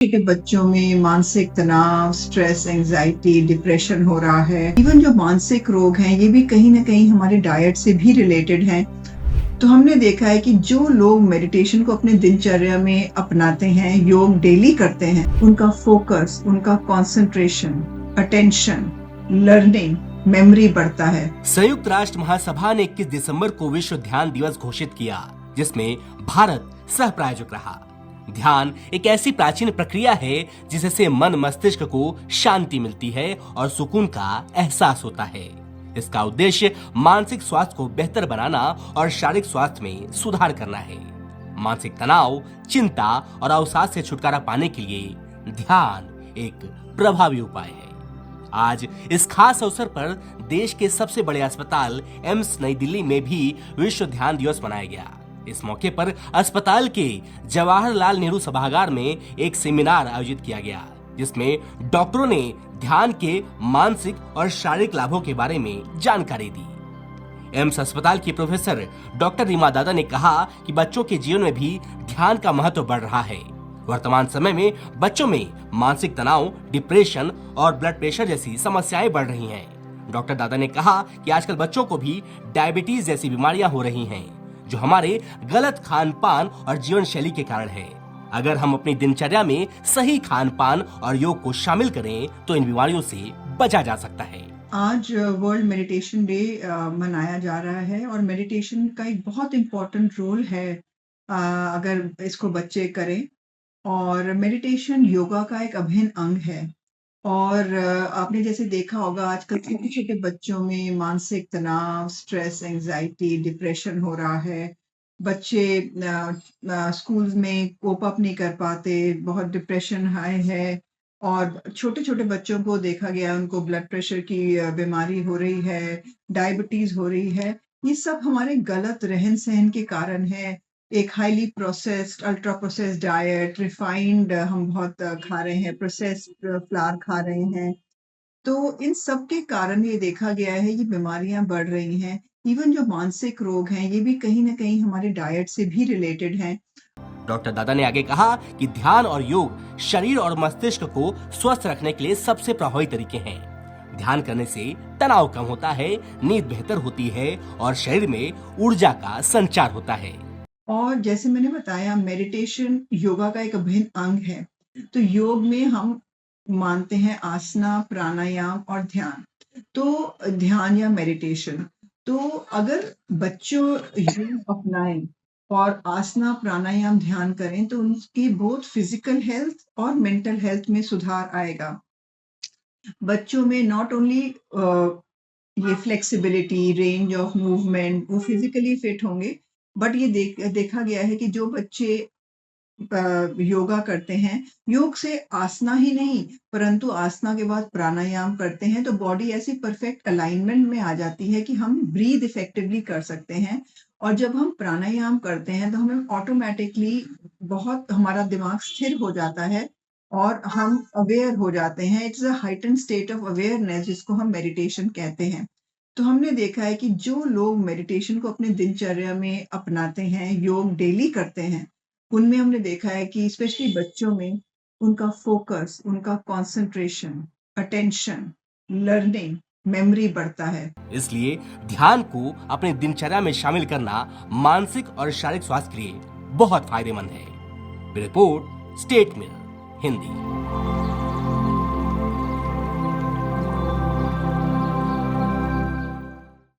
के बच्चों में मानसिक तनाव, स्ट्रेस, एंजाइटी, डिप्रेशन हो रहा है। इवन जो मानसिक रोग हैं, ये भी कहीं ना कहीं हमारे डाइट से भी रिलेटेड हैं। तो हमने देखा है कि जो लोग मेडिटेशन को अपने दिनचर्या में अपनाते हैं, योग डेली करते हैं, उनका फोकस, उनका कंसंट्रेशन, अटेंशन, लर्निंग, मेमोरी बढ़ता है। संयुक्त राष्ट्र महासभा ने 21 दिसंबर को विश्व ध्यान दिवस घोषित किया, जिसमें भारत सह प्रायोजक रहा। ध्यान एक ऐसी प्राचीन प्रक्रिया है जिससे मन मस्तिष्क को शांति मिलती है और सुकून का एहसास होता है। इसका उद्देश्य मानसिक स्वास्थ्य को बेहतर बनाना और शारीरिक स्वास्थ्य में सुधार करना है। मानसिक तनाव, चिंता और अवसाद से छुटकारा पाने के लिए ध्यान एक प्रभावी उपाय है। आज इस खास अवसर पर देश के सबसे बड़े अस्पताल एम्स नई दिल्ली में भी विश्व ध्यान दिवस मनाया गया। इस मौके पर अस्पताल के जवाहरलाल नेहरू सभागार में एक सेमिनार आयोजित किया गया, जिसमें डॉक्टरों ने ध्यान के मानसिक और शारीरिक लाभों के बारे में जानकारी दी। एम्स अस्पताल की प्रोफेसर डॉक्टर रीमा दादा ने कहा कि बच्चों के जीवन में भी ध्यान का महत्व बढ़ रहा है। वर्तमान समय में बच्चों में मानसिक तनाव, डिप्रेशन और ब्लड प्रेशर जैसी समस्याएं बढ़ रही हैं। डॉक्टर दादा ने कहा कि आजकल बच्चों को भी डायबिटीज जैसी बीमारियां हो रही हैं, जो हमारे गलत खान पान और जीवन शैली के कारण है। अगर हम अपनी दिनचर्या में सही खान पान और योग को शामिल करें तो इन बीमारियों से बचा जा सकता है। आज वर्ल्ड मेडिटेशन डे मनाया जा रहा है और मेडिटेशन का एक बहुत इम्पोर्टेंट रोल है अगर इसको बच्चे करें। और मेडिटेशन योगा का एक अभिन्न अंग है। और आपने जैसे देखा होगा आजकल छोटे छोटे बच्चों में मानसिक तनाव, स्ट्रेस, एंजाइटी, डिप्रेशन हो रहा है। बच्चे स्कूल में कोप अप नहीं कर पाते, बहुत डिप्रेशन हाई है। और छोटे छोटे बच्चों को देखा गया, उनको ब्लड प्रेशर की बीमारी हो रही है, डायबिटीज हो रही है। ये सब हमारे गलत रहन सहन के कारण है। एक highly processed, ultra processed diet, refined हम बहुत खा रहे हैं, प्रोसेस्ड फ्लावर खा रहे हैं। तो इन सब के कारण ये देखा गया है, ये बीमारियां बढ़ रही हैं। इवन जो मानसिक रोग हैं, ये भी कहीं ना कहीं हमारे डाइट से भी रिलेटेड हैं। डॉक्टर दादा ने आगे कहा कि ध्यान और योग शरीर और मस्तिष्क को स्वस्थ रखने के लिए सबसे प्रभावी तरीके हैं। ध्यान करने से तनाव कम होता है, नींद बेहतर होती है और शरीर में ऊर्जा का संचार होता है। और जैसे मैंने बताया, मेडिटेशन योगा का एक अभिन्न अंग है। तो योग में हम मानते हैं आसना, प्राणायाम और ध्यान। तो ध्यान या मेडिटेशन, तो अगर बच्चों योग अपनाएं और आसना, प्राणायाम, ध्यान करें तो उनकी बहुत फिजिकल हेल्थ और मेंटल हेल्थ में सुधार आएगा। बच्चों में नॉट ओनली ये फ्लेक्सिबिलिटी, रेंज ऑफ मूवमेंट, वो फिजिकली फिट होंगे, बट ये देखा गया है कि जो बच्चे योगा करते हैं, योग से आसना ही नहीं परंतु आसना के बाद प्राणायाम करते हैं, तो बॉडी ऐसी परफेक्ट अलाइनमेंट में आ जाती है कि हम ब्रीद इफेक्टिवली कर सकते हैं। और जब हम प्राणायाम करते हैं तो हमें ऑटोमेटिकली बहुत हमारा दिमाग स्थिर हो जाता है और हम अवेयर हो जाते हैं। It's a heighten state of awareness, जिसको हम मेडिटेशन कहते हैं। तो हमने देखा है कि जो लोग मेडिटेशन को अपने दिनचर्या में अपनाते हैं, योग डेली करते हैं, उनमें हमने देखा है कि स्पेशली बच्चों में उनका फोकस, उनका कंसंट्रेशन, अटेंशन, लर्निंग, मेमोरी बढ़ता है। इसलिए ध्यान को अपने दिनचर्या में शामिल करना मानसिक और शारीरिक स्वास्थ्य के लिए बहुत फायदेमंद है। Report state mirror Hindi.